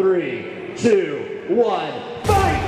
3, 2, 1, fight!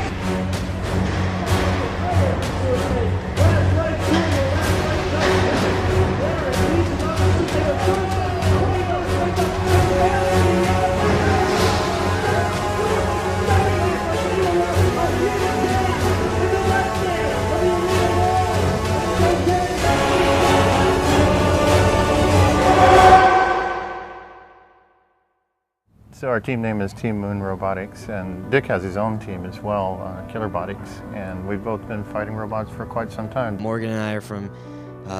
So our team name is Team Moon Robotics, and Dick has his own team as well, Killer Botics, and we've both been fighting robots for quite some time. Morgan and I are from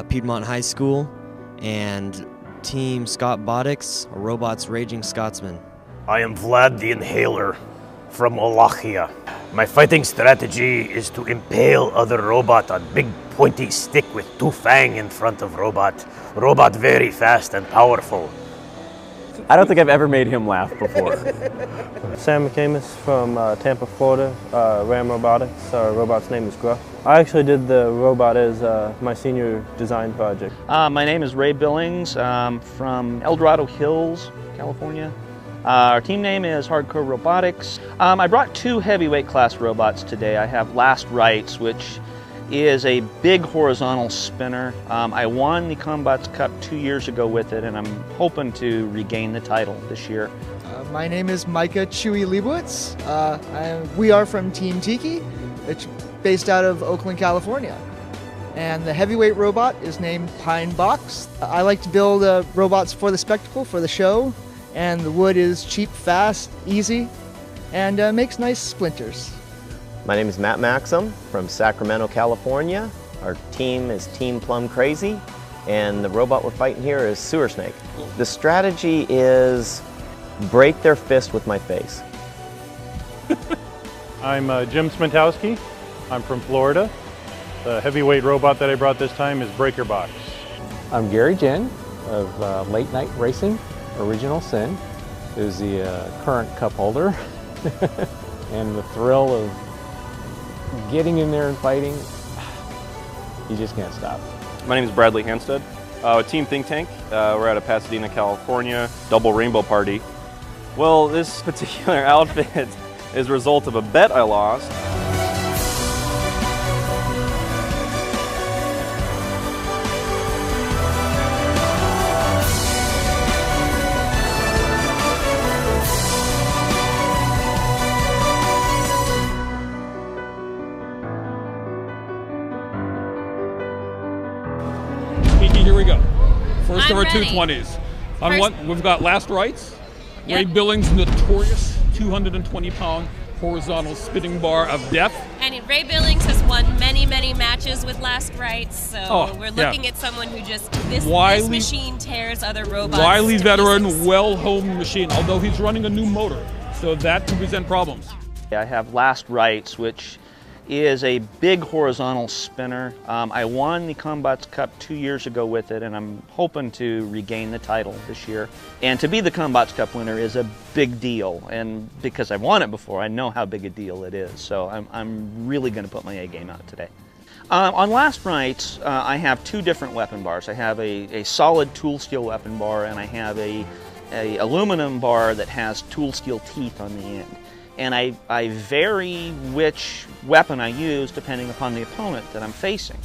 Piedmont High School, and Team Scott Botics, a robot's raging Scotsman. I am Vlad the Inhaler from Wallachia. My fighting strategy is to impale other robot on big pointy stick with 2 fang in front of robot. Robot very fast and powerful. I don't think I've ever made him laugh before. Sam McCamus from Tampa, Florida, Ram Robotics. Our robot's name is Gruff. I actually did the robot as my senior design project. My name is Ray Billings from El Dorado Hills, California. Our team name is Hardcore Robotics. I brought 2 heavyweight class robots today. I have Last Rites, which is a big horizontal spinner. I won the Combots Cup 2 years ago with it, and I'm hoping to regain the title this year. My name is Micah Chewy Leibowitz. We are from Team Tiki. It's based out of Oakland, California. And the heavyweight robot is named Pine Box. I like to build robots for the spectacle, for the show, and the wood is cheap, fast, easy, and makes nice splinters. My name is Matt Maxim from Sacramento, California. Our team is Team Plum Crazy, and the robot we're fighting here is Sewer Snake. The strategy is break their fist with my face. I'm Jim Smentowski. I'm from Florida. The heavyweight robot that I brought this time is Breaker Box. I'm Gary Jen of Late Night Racing, Original Sin, who's the current cup holder. And the thrill of getting in there and fighting, you just can't stop. My name is Bradley Hanstead, Team Think Tank. We're out of Pasadena, California, double rainbow party. Well, this particular outfit is a result of a bet I lost. Here we go. First of our ready. 220s. On one, we've got Last Rites. Yep. Ray Billings' notorious 220-pound horizontal spinning bar of death. And Ray Billings has won many, many matches with Last Rites, so we're looking at someone who just, this machine tears other robots. Wily veteran, well-honed machine, although he's running a new motor, so that can present problems. I have Last Rites, which is a big horizontal spinner. I won the Combots Cup 2 years ago with it, and I'm hoping to regain the title this year. And to be the Combots Cup winner is a big deal, and because I've won it before, I know how big a deal it is. So I'm really going to put my A game out today. On Last Rites, I have 2 different weapon bars. I have a solid tool steel weapon bar, and I have a aluminum bar that has tool steel teeth on the end. And I vary which weapon I use depending upon the opponent that I'm facing.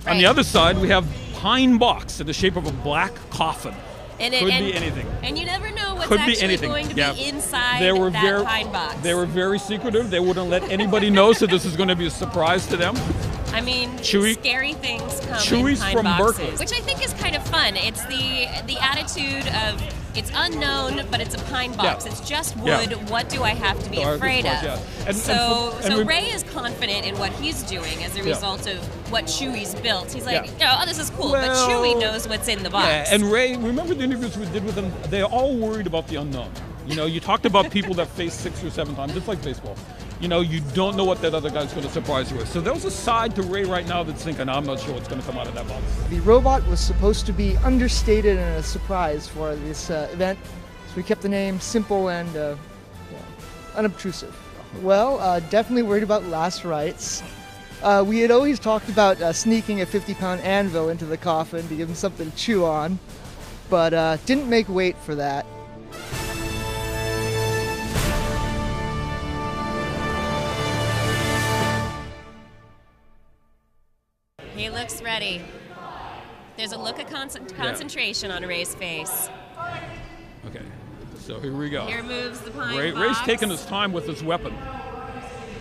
Right. On the other side, we have Pine Box in the shape of a black coffin. Could be anything. And you never know what's actually going to be inside that pine box. They were very secretive. They wouldn't let anybody know, so this is going to be a surprise to them. I mean, scary things come Chewy's in pine from boxes, Berkeley. which I think is kind of fun. It's the attitude of, it's unknown, but it's a pine box. Yeah. It's just wood. Yeah. What do I have to be afraid of? Yeah. So Ray is confident in what he's doing as a result of what Chewy's built. He's like, oh, this is cool, but Chewy knows what's in the box. Yeah, and Ray, remember the interviews we did with him? They're all worried about the unknown. You know, you talked about people that face 6 or 7 times. It's like baseball. You know, you don't know what that other guy's going to surprise you with. So there's a side to Ray right now that's thinking, I'm not sure what's going to come out of that box. The robot was supposed to be understated and a surprise for this event, so we kept the name simple and unobtrusive. Well, definitely worried about Last Rites. We had always talked about sneaking a 50-pound anvil into the coffin to give him something to chew on, but didn't make weight for that. He looks ready. There's a look of concentration on Ray's face. Okay, so here we go. Here moves the pine box. Ray's taking his time with his weapon.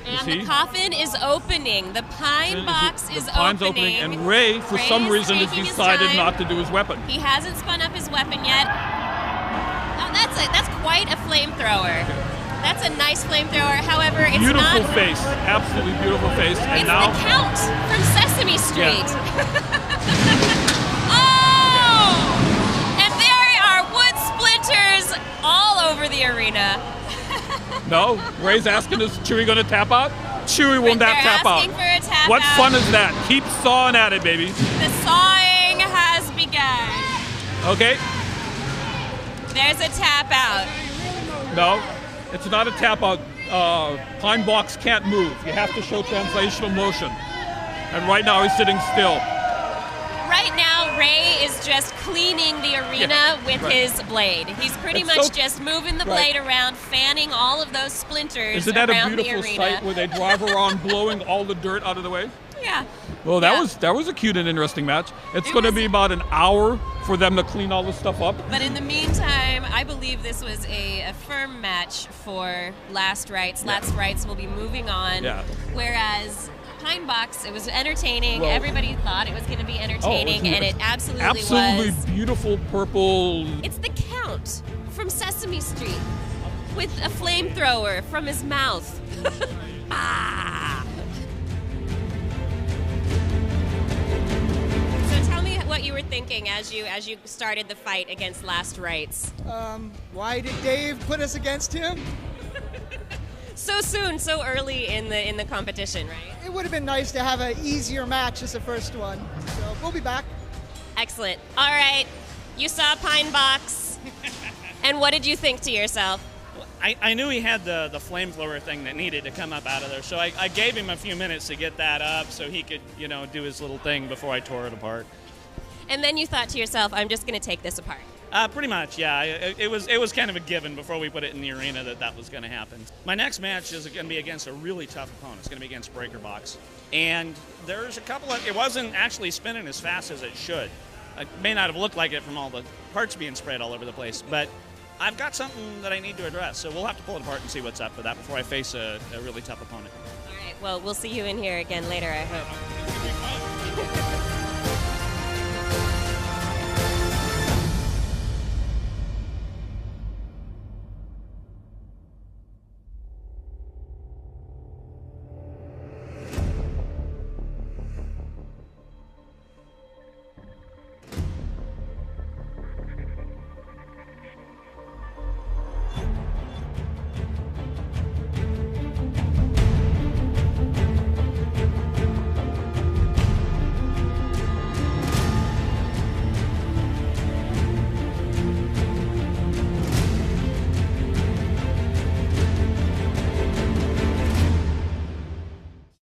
And the coffin is opening. The pine box is opening. And Ray, for some reason, has decided not to do his weapon. He hasn't spun up his weapon yet. Oh, that's quite a flamethrower. That's a nice flamethrower. However, it's beautiful not... Beautiful face. Absolutely beautiful face. And it's now... the Count from Sesame Street. Yeah. Oh! And there are wood splinters all over the arena. No, Ray's asking, is Chewie going to tap out? Chewie will not tap out. For a tap what out. fun is that? Keep sawing at it, baby. The sawing has begun. Okay. There's a tap out. No, it's not a tap out. Pine box can't move. You have to show translational motion. And right now he's sitting still. Right now, Ray is just cleaning the arena with his blade. He's pretty much just moving the blade around, fanning all of those splinters Isn't that around a the beautiful arena. sight where they drive around blowing all the dirt out of the way? Yeah. Well, that was a cute and interesting match. It's going to be about an hour for them to clean all this stuff up. But in the meantime, I believe this was a firm match for Last Rites. Last Rites will be moving on. Yeah. Whereas Pine Box, it was entertaining. Well, everybody thought it was going to be entertaining, and it absolutely was. Absolutely beautiful purple. It's the Count from Sesame Street with a flamethrower from his mouth. Ah! So tell me what you were thinking as you started the fight against Last Rites. Why did Dave put us against him? So soon, so early in the competition, right? It would have been nice to have an easier match as the first one. So we'll be back. Excellent. All right, you saw Pine Box, and what did you think to yourself? I knew he had the flamethrower thing that needed to come up out of there, so I gave him a few minutes to get that up so he could, do his little thing before I tore it apart. And then you thought to yourself, I'm just going to take this apart. Pretty much, yeah. It was kind of a given before we put it in the arena that was going to happen. My next match is going to be against a really tough opponent. It's going to be against Breaker Box. And there's a couple of... It wasn't actually spinning as fast as it should. It may not have looked like it from all the parts being spread all over the place, but I've got something that I need to address, so we'll have to pull it apart and see what's up with that before I face a really tough opponent. All right, well, we'll see you in here again later, I hope.